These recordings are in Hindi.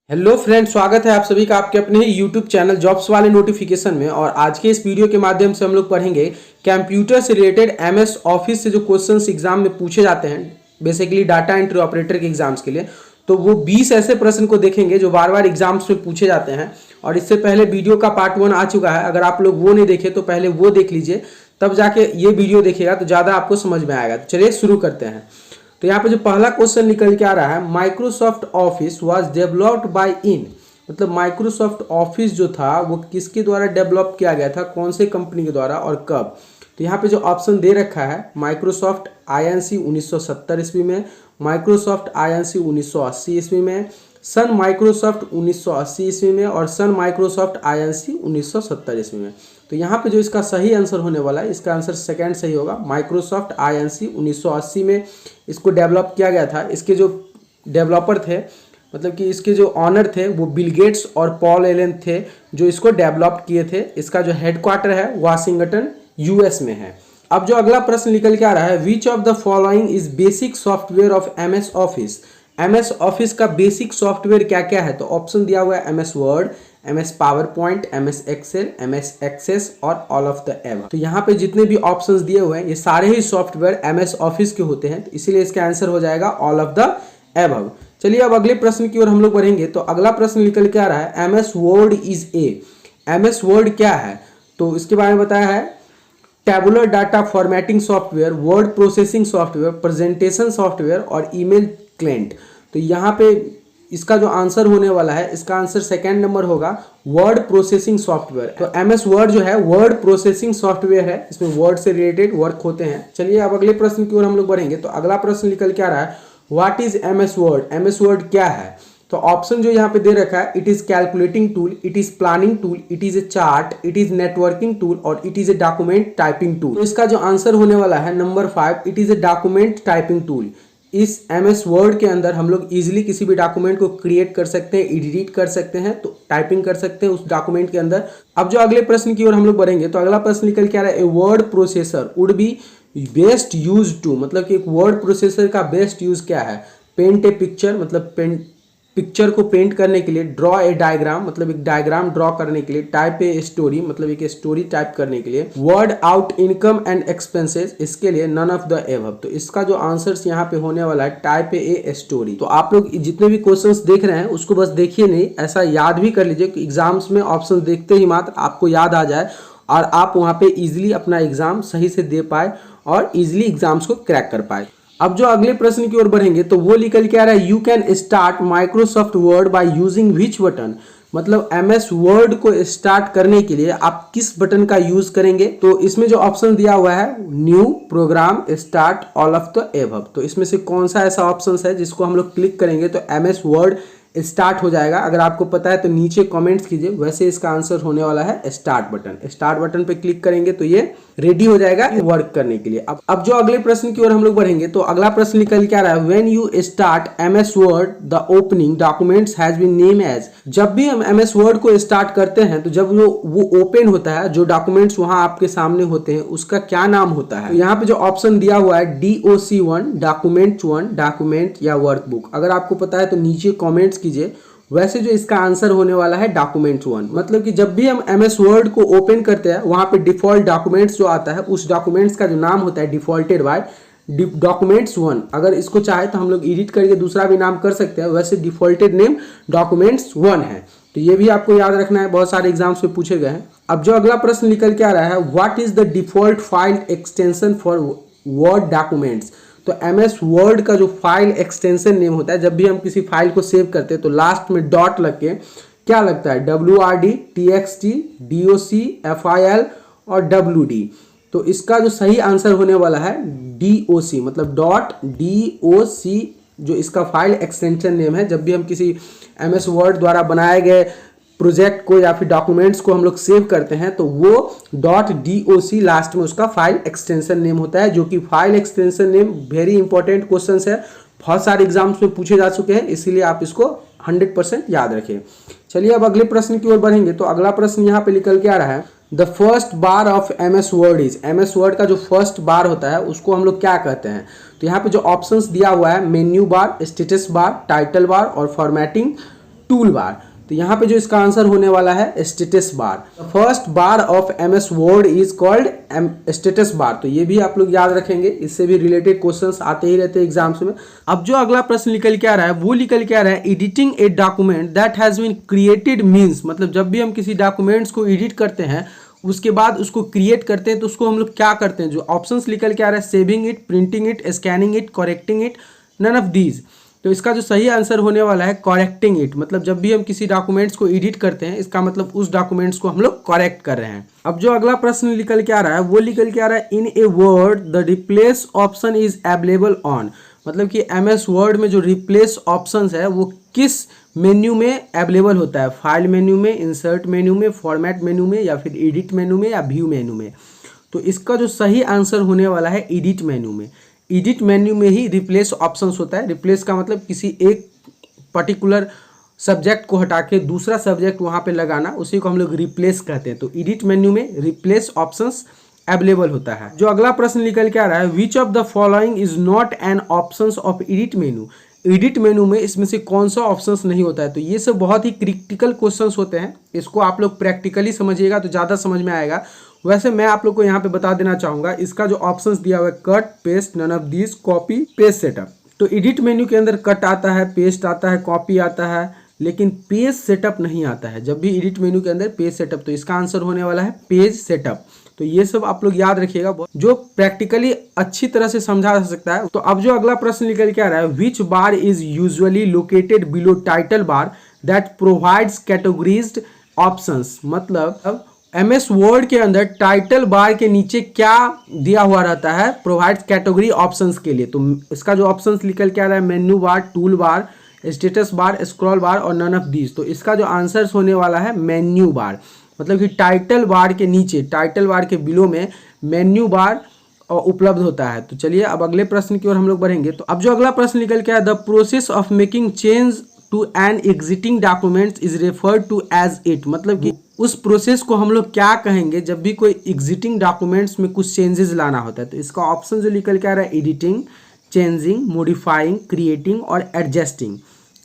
हेलो फ्रेंड, स्वागत है आप सभी का आपके अपने ही यूट्यूब चैनल जॉब्स वाले नोटिफिकेशन में। और आज के इस वीडियो के माध्यम से हम लोग पढ़ेंगे कंप्यूटर से रिलेटेड एमएस ऑफिस से जो क्वेश्चंस एग्जाम में पूछे जाते हैं, बेसिकली डाटा एंट्री ऑपरेटर के एग्जाम्स के लिए। तो वो 20 ऐसे प्रश्न को देखेंगे जो बार बार एग्जाम्स में पूछे जाते हैं। और इससे पहले वीडियो का पार्ट 1 आ चुका है, अगर आप लोग वो नहीं देखे तो पहले वो देख लीजिए, तब जाके ये वीडियो देखिएगा तो ज़्यादा आपको समझ में आएगा। तो चलिए शुरू करते हैं। तो यहाँ पे जो पहला क्वेश्चन निकल के आ रहा है, Microsoft Office was developed by in, मतलब माइक्रोसॉफ्ट ऑफिस जो था वो किसके द्वारा डेवलप किया गया था, कौन से कंपनी के द्वारा और कब। तो यहाँ पे जो ऑप्शन दे रखा है, माइक्रोसॉफ्ट आईएनसी 1970 ईस्वी में, माइक्रोसॉफ्ट आईएनसी 1980 ईस्वी में, सन माइक्रोसॉफ्ट 1980 ईस्वी में और सन माइक्रोसॉफ्ट आईएनसी 1970 ईस्वी में। तो यहाँ पे जो इसका सही आंसर होने वाला है, इसका आंसर सेकंड सही होगा। माइक्रोसॉफ्ट आईएनसी 1980 में इसको डेवलप किया गया था। इसके जो डेवलपर थे, मतलब कि इसके जो ऑनर थे, वो बिल गेट्स और पॉल एलन थे जो इसको डेवलप किए थे। इसका जो हेडक्वार्टर है वाशिंगटन यूएस में है। अब जो अगला प्रश्न निकल के आ रहा है, which of the following is basic software of MS Office. MS Office का बेसिक सॉफ्टवेयर क्या क्या है। तो ऑप्शन दिया हुआ है MS Word, MS PowerPoint, MS Excel, MS Access और ऑल ऑफ द एबव। तो यहाँ पे जितने भी ऑप्शंस दिए हुए हैं ये सारे ही सॉफ्टवेयर एमएस ऑफिस के होते हैं, तो इसीलिए इसका आंसर हो जाएगा ऑल ऑफ द एबव। चलिए अब अगले प्रश्न की ओर हम लोग बढ़ेंगे। तो अगला प्रश्न निकल के आ रहा है, MS word is a. MS word क्या है, तो इसके बारे में बताया है, tabular data formatting software, word processing software, presentation software और ईमेल क्लाइंट। तो यहाँ पे इसका जो आंसर होने वाला है, इसका आंसर सेकंड नंबर होगा, वर्ड प्रोसेसिंग सॉफ्टवेयर। तो एमएस वर्ड जो है वर्ड प्रोसेसिंग सॉफ्टवेयर है, इसमें वर्ड से रिलेटेड वर्क होते हैं। चलिए अब अगले प्रश्न की ओर हम लोग बढ़ेंगे। तो अगला प्रश्न निकल के आ रहा है, what is MS Word. MS word क्या है। तो ऑप्शन जो यहाँ पे दे रखा है, it is calculating tool, it is planning tool, it is a chart, it is networking tool और it is a document typing tool. तो इसका जो आंसर होने वाला है number 5, it is a document typing tool. इस एमएस वर्ड के अंदर हम लोग इजीली किसी भी डॉक्यूमेंट को क्रिएट कर सकते हैं, एडिट कर सकते हैं, तो टाइपिंग कर सकते हैं उस डॉक्यूमेंट के अंदर। अब जो अगले प्रश्न की ओर हम लोग बढ़ेंगे, तो अगला प्रश्न निकल के आ रहा है, a word processor would be best use to, मतलब कि एक वर्ड प्रोसेसर का बेस्ट यूज क्या है। पेंट ए पिक्चर, मतलब पिक्चर को पेंट करने के लिए, ड्रॉ ए डायग्राम, मतलब एक डायग्राम ड्रॉ करने के लिए, टाइप ए स्टोरी, मतलब एक स्टोरी टाइप करने के लिए, word out income and expenses, इसके लिए नन ऑफ द एबव। तो इसका जो आंसर यहाँ पे होने वाला है, टाइप ए स्टोरी। तो आप लोग जितने भी क्वेश्चंस देख रहे हैं उसको बस देखिए नहीं, ऐसा याद भी कर लीजिए कि एग्जाम्स में ऑप्शन देखते ही मात्र आपको याद आ जाए और आप वहाँ पे इजिली अपना एग्जाम सही से दे पाए और इजिली एग्जाम्स को क्रैक कर पाए। अब जो अगले प्रश्न की ओर बढ़ेंगे तो वो निकल के आ रहा है, you can start Microsoft word by using which button, मतलब एमएस वर्ड को स्टार्ट करने के लिए आप किस बटन का यूज करेंगे। तो इसमें जो ऑप्शन दिया हुआ है, new, program, start, all of the above. तो इसमें से कौन सा ऐसा ऑप्शन है जिसको हम लोग क्लिक करेंगे तो एमएस वर्ड स्टार्ट हो जाएगा। अगर आपको पता है तो नीचे कमेंट्स कीजिए। वैसे इसका आंसर होने वाला है स्टार्ट बटन। स्टार्ट बटन पे क्लिक करेंगे तो ये रेडी हो जाएगा वर्क करने के लिए। अब जो अगले प्रश्न की ओर हम लोग बढ़ेंगे तो अगला प्रश्न निकल के आ रहा है, when you start MS Word the opening documents has been name as. जब भी हम एमएस वर्ड को स्टार्ट करते हैं तो जब वो ओपन होता है, जो डॉक्यूमेंट्स वहां आपके सामने होते हैं उसका क्या नाम होता है। तो यहाँ पे जो ऑप्शन दिया हुआ है, DOC1, डॉक्यूमेंट 1, डॉक्यूमेंट या वर्कबुक। अगर आपको पता है तो नीचे कॉमेंट्स कीजिए। वैसे जो इसका आंसर होने वाला है डॉक्यूमेंट 1, मतलब कि जब भी हम एमएस वर्ड को ओपन करते हैं वहां पे डिफॉल्ट डॉक्यूमेंट्स जो आता है उस डॉक्यूमेंट्स का जो नाम होता है डिफॉल्टेड बाय डॉक्यूमेंट्स 1। अगर इसको चाहे तो हम लोग एडिट करके दूसरा भी नाम कर सकते हैं, वैसे डिफॉल्टेड नेम डॉक्यूमेंट्स 1 है। तो ये भी आपको याद रखना है, बहुत सारे एग्जाम्स में पूछे गए हैं। अब जो अगला प्रश्न निकल के आ रहा है, what is the default file extension for word documents. तो एमएस वर्ड का जो फाइल एक्सटेंशन नेम होता है, जब भी हम किसी फाइल को सेव करते हैं तो लास्ट में डॉट लग के क्या लगता है, WRD, TXT, DOC, FIL और WD। तो इसका जो सही आंसर होने वाला है DOC, मतलब .DOC जो इसका फाइल एक्सटेंशन नेम है। जब भी हम किसी एमएस वर्ड द्वारा बनाए गए प्रोजेक्ट को या फिर डॉक्यूमेंट्स को हम लोग सेव करते हैं तो वो .DOC लास्ट में उसका फाइल एक्सटेंशन नेम होता है, जो कि file extension name very important question है, बहुत सारे एग्जाम्स में पूछे जा चुके हैं, इसीलिए आप इसको 100% याद रखें। चलिए अब अगले प्रश्न की ओर बढ़ेंगे। तो अगला प्रश्न यहाँ पे निकल के आ रहा है, the first bar of MS word is. MS word का जो फर्स्ट बार होता है उसको हम लोग क्या कहते हैं। तो यहाँ पे जो ऑप्शंस दिया हुआ है, menu bar, status bar, title bar और फॉर्मेटिंग टूल बार। तो यहाँ पे जो इसका आंसर होने वाला है status bar. First bar of MS word is called status bar. तो ये भी आप लोग याद रखेंगे, इससे भी रिलेटेड क्वेश्चंस आते ही रहते हैं एग्जाम्स में। अब जो अगला प्रश्न निकल के आ रहा है वो निकल के आ रहा है editing a document that has been created means, मतलब जब भी हम किसी डॉक्यूमेंट्स को एडिट करते हैं उसके बाद उसको क्रिएट करते हैं तो उसको हम लोग क्या करते हैं। जो ऑप्शंस निकल के आ रहा है saving it, printing it, scanning it, correcting it, none of these. तो इसका जो सही आंसर होने वाला है करेक्टिंग इट। मतलब जब भी हम किसी डॉक्यूमेंट्स को एडिट करते हैं इसका मतलब उस डॉक्यूमेंट्स को हम लोग करेक्ट कर रहे हैं। अब जो अगला प्रश्न निकल के आ रहा है वो निकल के आ रहा है in a word the replace option is available on. मतलब कि एमएस वर्ड में जो रिप्लेस ऑप्शन है वो किस मेन्यू में अवेलेबल होता है, फाइल मेन्यू में, इंसर्ट मेन्यू में, फॉर्मेट मेन्यू में, या फिर एडिट मेन्यू में, या व्यू मेन्यू में। तो इसका जो सही आंसर होने वाला है एडिट मेन्यू में। एडिट मेन्यू में ही रिप्लेस ऑप्शंस होता है। रिप्लेस का मतलब किसी एक पर्टिकुलर सब्जेक्ट को हटा के दूसरा सब्जेक्ट वहाँ पे लगाना, उसी को हम लोग रिप्लेस कहते हैं। तो एडिट मेन्यू में रिप्लेस ऑप्शंस अवेलेबल होता है। जो अगला प्रश्न निकल के आ रहा है which of the following is not an options of edit menu. Edit menu में इसमें से कौन सा ऑप्शंस नहीं होता है। तो ये सब बहुत ही क्रिटिकल क्वेश्चंस होते हैं, इसको आप लोग प्रैक्टिकली समझिएगा तो ज़्यादा समझ में आएगा। वैसे मैं आप लोग को यहाँ पे बता देना चाहूँगा, इसका जो ऑप्शंस दिया हुआ है cut, paste, none of this, copy, paste, setup. तो एडिट मेन्यू के अंदर कट आता है, पेस्ट आता है, कॉपी आता है, लेकिन पेज सेटअप नहीं आता है। जब भी एडिट मेन्यू के अंदर पेज सेटअप, तो इसका आंसर होने वाला है पेज सेटअप। तो ये सब आप लोग याद रखिएगा जो प्रैक्टिकली अच्छी तरह से समझा जा सकता है। तो अब जो अगला प्रश्न निकल के आ रहा है which bar is usually located below title bar that provides categorised options. मतलब एमएस वर्ड के अंदर टाइटल बार के नीचे क्या दिया हुआ रहता है, प्रोवाइड्स कैटेगरी ऑप्शंस के लिए। तो इसका जो ऑप्शंस निकल के आ रहा है menu bar, tool bar, status bar, scroll बार और नन ऑफ दीज। तो इसका जो आंसर होने वाला है मेन्यू बार। मतलब कि टाइटल बार के नीचे, टाइटल बार के बिलो में मेन्यू बार उपलब्ध होता है। तो चलिए अब अगले प्रश्न की ओर हम लोग बढ़ेंगे। तो अब जो अगला प्रश्न निकल के आया the process of making change to an existing document is referred to as it. मतलब कि उस प्रोसेस को हम लोग क्या कहेंगे जब भी कोई एग्जिटिंग डॉक्यूमेंट्स में कुछ चेंजेस लाना होता है। तो इसका ऑप्शन जो निकल के आ रहा है एडिटिंग, चेंजिंग, मॉडिफाइंग, क्रिएटिंग और एडजस्टिंग।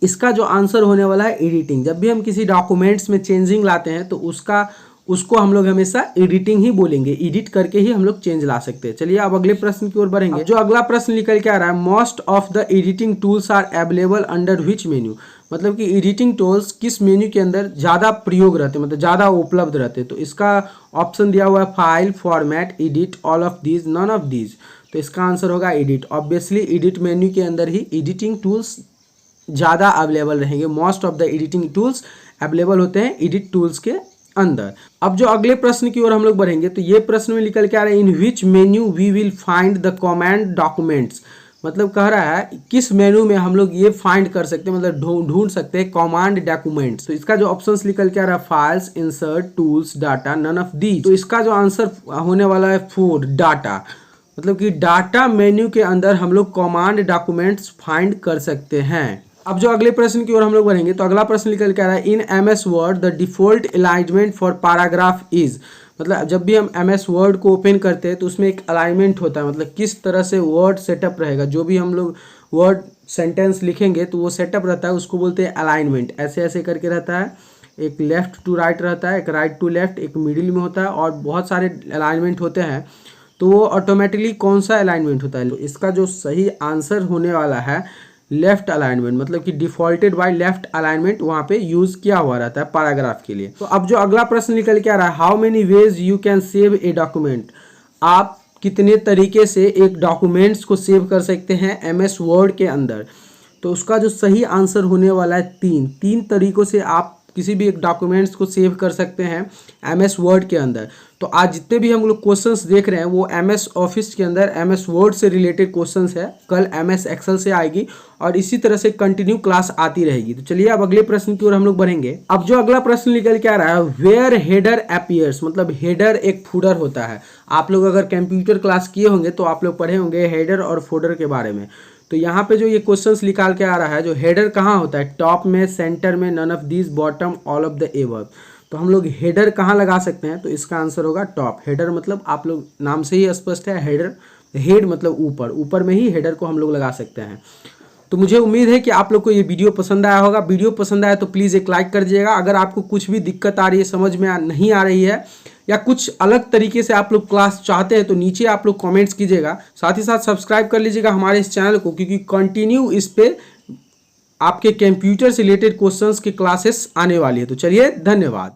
इसका जो आंसर होने वाला है एडिटिंग। जब भी हम किसी डॉक्यूमेंट्स में चेंजिंग लाते हैं तो उसको हम लोग हमेशा एडिटिंग ही बोलेंगे, एडिट करके ही हम लोग चेंज ला सकते हैं। चलिए अब अगले प्रश्न की ओर बढ़ेंगे। जो अगला प्रश्न निकल के आ रहा है most of the editing tools are available under which menu. मतलब कि एडिटिंग टूल्स किस मेन्यू के अंदर ज़्यादा प्रयोग रहते हैं, मतलब ज़्यादा उपलब्ध रहते हैं। तो इसका ऑप्शन दिया हुआ है file, format, edit, all of these, none of these. तो इसका आंसर होगा एडिट। ऑब्वियसली एडिट मेन्यू के अंदर ही एडिटिंग टूल्स ज़्यादा अवेलेबल रहेंगे। Most of the editing tools available होते हैं एडिट टूल्स के अंदर। अब जो अगले प्रश्न की ओर हम लोग बढ़ेंगे तो ये प्रश्न में निकल के आ रहा है in which menu we will find the command documents. मतलब कह रहा है किस मेन्यू में हम लोग ये फाइंड कर सकते हैं, मतलब ढूंढ सकते हैं कमांड डॉक्यूमेंट्स। तो इसका जो ऑप्शंस निकल के आ रहा है files, insert, tools, data, none of the. तो इसका जो आंसर होने वाला है 4 डाटा। मतलब कि डाटा मेन्यू के अंदर हम लोग कमांड डॉक्यूमेंट्स फाइंड कर सकते हैं। अब जो अगले प्रश्न की ओर हम लोग बढ़ेंगे तो अगला प्रश्न निकल के आ रहा है in MS Word the default alignment for paragraph is. मतलब जब भी हम एमएस वर्ड को ओपन करते हैं तो उसमें एक अलाइनमेंट होता है, मतलब किस तरह से वर्ड सेटअप रहेगा। जो भी हम लोग वर्ड सेंटेंस लिखेंगे तो वो सेटअप रहता है, उसको बोलते हैं अलाइनमेंट। ऐसे ऐसे करके रहता है, एक लेफ्ट टू राइट रहता है, एक राइट टू लेफ्ट, एक मिडिल में होता है और बहुत सारे अलाइनमेंट होते हैं। तो वो ऑटोमेटिकली कौन सा अलाइनमेंट होता है। इसका जो सही आंसर होने वाला है लेफ्ट अलाइनमेंट। मतलब कि डिफॉल्टेड बाय लेफ्ट अलाइनमेंट वहाँ पे यूज किया हुआ रहता है पैराग्राफ के लिए। तो अब जो अगला प्रश्न निकल के आ रहा है how many ways you can save a document. आप कितने तरीके से एक डॉक्यूमेंट्स को सेव कर सकते हैं एमएस वर्ड के अंदर। तो उसका जो सही आंसर होने वाला है 3 तरीकों से आप किसी भी एक डॉक्यूमेंट्स को सेव कर सकते हैं एमएस वर्ड के अंदर। तो आज जितने भी हम लोग क्वेश्चंस देख रहे हैं वो एमएस ऑफिस के अंदर एमएस वर्ड से रिलेटेड क्वेश्चंस है। कल एमएस एक्सेल से आएगी और इसी तरह से कंटिन्यू क्लास आती रहेगी। तो चलिए अब अगले प्रश्न की ओर हम लोग बढ़ेंगे। अब जो अगला प्रश्न निकल के आ रहा है वेयर हेडर अपीयर्स। मतलब हेडर एक फूडर होता है। आप लोग अगर कंप्यूटर क्लास किए होंगे तो आप लोग पढ़े होंगे हेडर और फोल्डर के बारे में। तो यहाँ पे जो ये क्वेश्चंस निकाल के आ रहा है जो हेडर कहाँ होता है, टॉप में, सेंटर में, none of this, bottom, all of the above. तो हम लोग हेडर कहाँ लगा सकते हैं, तो इसका आंसर होगा टॉप। हेडर मतलब आप लोग नाम से ही स्पष्ट है, हेडर, हेड मतलब ऊपर, ऊपर में ही हेडर को हम लोग लगा सकते हैं। तो मुझे उम्मीद है कि आप लोग को ये वीडियो पसंद आया होगा। वीडियो पसंद आया तो प्लीज़ एक लाइक कर दीजिएगा। अगर आपको कुछ भी दिक्कत आ रही है, समझ में नहीं आ रही है या कुछ अलग तरीके से आप लोग क्लास चाहते हैं तो नीचे आप लोग कमेंट्स कीजिएगा। साथ ही साथ सब्सक्राइब कर लीजिएगा हमारे इस चैनल को, क्योंकि कंटिन्यू इस पे आपके कंप्यूटर से रिलेटेड क्वेश्चंस की क्लासेस आने वाली है। तो चलिए, धन्यवाद।